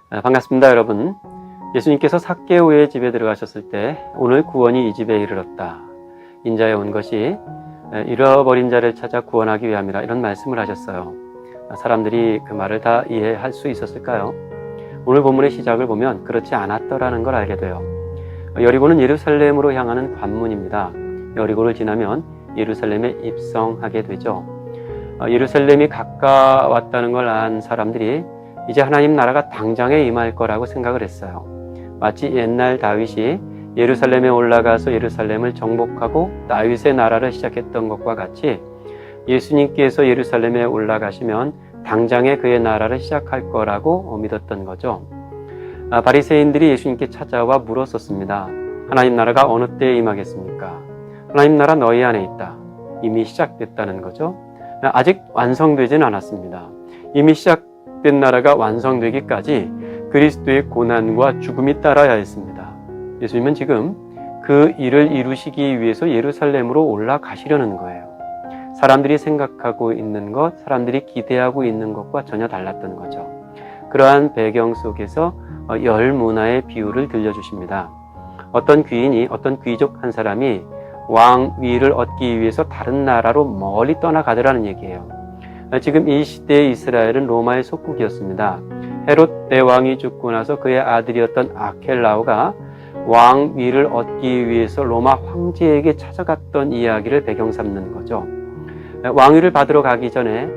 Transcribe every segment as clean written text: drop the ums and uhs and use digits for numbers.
반갑습니다, 여러분. 예수님께서 삭개오의 집에 들어가셨을 때 오늘 구원이 이 집에 이르렀다. 인자에 온 것이 잃어버린 자를 찾아 구원하기 위함이라, 이런 말씀을 하셨어요. 사람들이 그 말을 다 이해할 수 있었을까요? 오늘 본문의 시작을 보면 그렇지 않았더라는 걸 알게 돼요. 여리고는 예루살렘으로 향하는 관문입니다. 여리고를 지나면 예루살렘에 입성하게 되죠. 예루살렘이 가까웠다는 걸 안 사람들이 이제 하나님 나라가 당장에 임할 거라고 생각을 했어요. 마치 옛날 다윗이 예루살렘에 올라가서 예루살렘을 정복하고 다윗의 나라를 시작했던 것과 같이 예수님께서 예루살렘에 올라가시면 당장에 그의 나라를 시작할 거라고 믿었던 거죠. 바리새인들이 예수님께 찾아와 물었었습니다. 하나님 나라가 어느 때에 임하겠습니까? 하나님 나라 너희 안에 있다. 이미 시작됐다는 거죠. 아직 완성되지는 않았습니다. 이미 시작된 나라가 완성되기까지 그리스도의 고난과 죽음이 따라야 했습니다. 예수님은 지금 그 일을 이루시기 위해서 예루살렘으로 올라가시려는 거예요. 사람들이 생각하고 있는 것, 사람들이 기대하고 있는 것과 전혀 달랐던 거죠. 그러한 배경 속에서 열 문화의 비유를 들려주십니다. 어떤 귀인이, 어떤 귀족 한 사람이 왕위를 얻기 위해서 다른 나라로 멀리 떠나가더라는 얘기예요. 지금 이 시대의 이스라엘은 로마의 속국이었습니다. 헤롯 대왕이 죽고 나서 그의 아들이었던 아켈라오가 왕위를 얻기 위해서 로마 황제에게 찾아갔던 이야기를 배경 삼는 거죠. 왕위를 받으러 가기 전에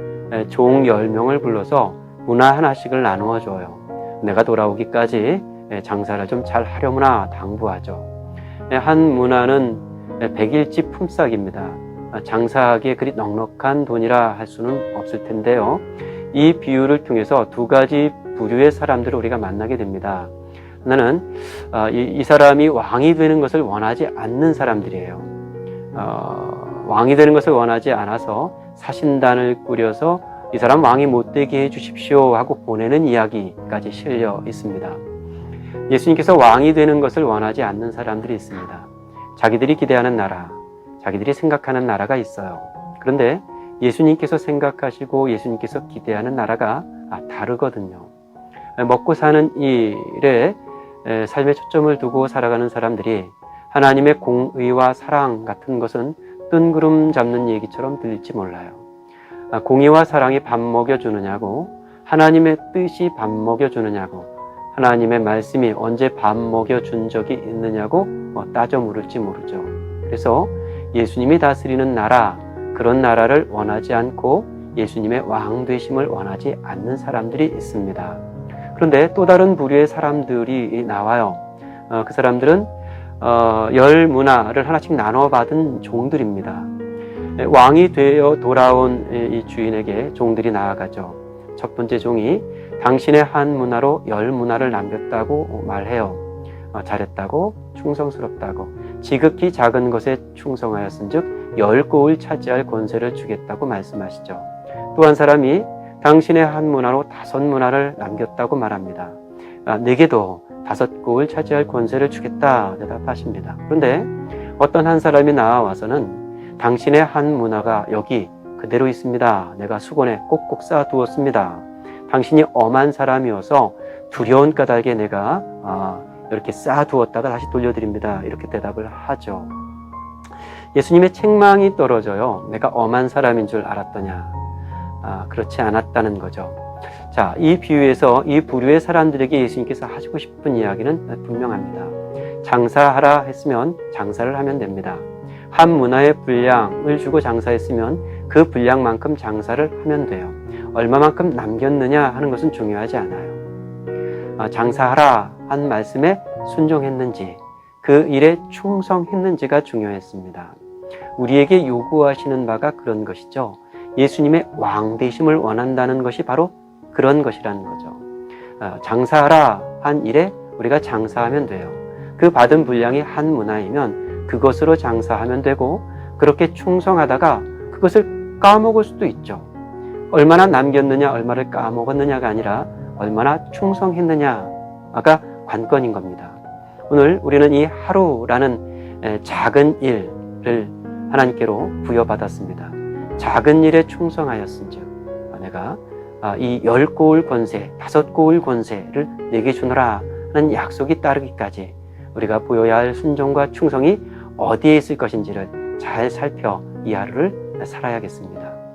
종 10명을 불러서 문화 하나씩을 나누어 줘요. 내가 돌아오기까지 장사를 좀 잘 하려무나 당부하죠. 한 문화는 100일치 품삯입니다. 장사하기에 그리 넉넉한 돈이라 할 수는 없을 텐데요. 이 비유를 통해서 두 가지 부류의 사람들을 우리가 만나게 됩니다. 하나는 이 사람이 왕이 되는 것을 원하지 않는 사람들이에요. 왕이 되는 것을 원하지 않아서 사신단을 꾸려서 이 사람 왕이 못 되게 해주십시오 하고 보내는 이야기까지 실려 있습니다. 예수님께서 왕이 되는 것을 원하지 않는 사람들이 있습니다. 자기들이 기대하는 나라, 자기들이 생각하는 나라가 있어요. 그런데 예수님께서 생각하시고 예수님께서 기대하는 나라가 다르거든요. 먹고 사는 일에 삶의 초점을 두고 살아가는 사람들이 하나님의 공의와 사랑 같은 것은 뜬구름 잡는 얘기처럼 들릴지 몰라요. 공의와 사랑이 밥 먹여주느냐고, 하나님의 뜻이 밥 먹여주느냐고, 하나님의 말씀이 언제 밥 먹여준 적이 있느냐고 따져 물을지 모르죠. 그래서 예수님이 다스리는 나라, 그런 나라를 원하지 않고 예수님의 왕 되심을 원하지 않는 사람들이 있습니다. 그런데 또 다른 부류의 사람들이 나와요. 그 사람들은 열 문화를 하나씩 나눠 받은 종들입니다. 왕이 되어 돌아온 이 주인에게 종들이 나아가죠. 첫 번째 종이 당신의 한 문화로 열 문화를 남겼다고 말해요. 잘했다고, 충성스럽다고, 지극히 작은 것에 충성하였은즉 10고을 차지할 권세를 주겠다고 말씀하시죠. 또 한 사람이 당신의 한 문화로 5 문화를 남겼다고 말합니다. 내게도 5고을 차지할 권세를 주겠다 대답하십니다. 그런데 어떤 한 사람이 나와서는 당신의 한 문화가 여기 그대로 있습니다. 내가 수건에 꼭꼭 쌓아두었습니다. 당신이 엄한 사람이어서 두려운 까닭에 내가 이렇게 쌓아두었다가 다시 돌려드립니다. 이렇게 대답을 하죠. 예수님의 책망이 떨어져요. 내가 엄한 사람인 줄 알았더냐? 그렇지 않았다는 거죠. 자, 이 비유에서 이 부류의 사람들에게 예수님께서 하시고 싶은 이야기는 분명합니다. 장사하라 했으면 장사를 하면 됩니다. 한 문화의 분량을 주고 장사했으면 그 분량만큼 장사를 하면 돼요. 얼마만큼 남겼느냐 하는 것은 중요하지 않아요. 장사하라 한 말씀에 순종했는지, 그 일에 충성했는지가 중요했습니다. 우리에게 요구하시는 바가 그런 것이죠. 예수님의 왕 되심을 원한다는 것이 바로 그런 것이라는 거죠. 장사하라 한 일에 우리가 장사하면 돼요. 그 받은 분량이 한 문화이면 그것으로 장사하면 되고, 그렇게 충성하다가 그것을 까먹을 수도 있죠. 얼마나 남겼느냐, 얼마를 까먹었느냐가 아니라 얼마나 충성했느냐가 관건인 겁니다. 오늘 우리는 이 하루라는 작은 일을 하나님께로 부여받았습니다. 작은 일에 충성하였은즉 내가 이 10고울 권세, 5고울 권세를 내게 주노라 하는 약속이 따르기까지 우리가 보여야 할 순종과 충성이 어디에 있을 것인지를 잘 살펴 이 하루를 살아야겠습니다.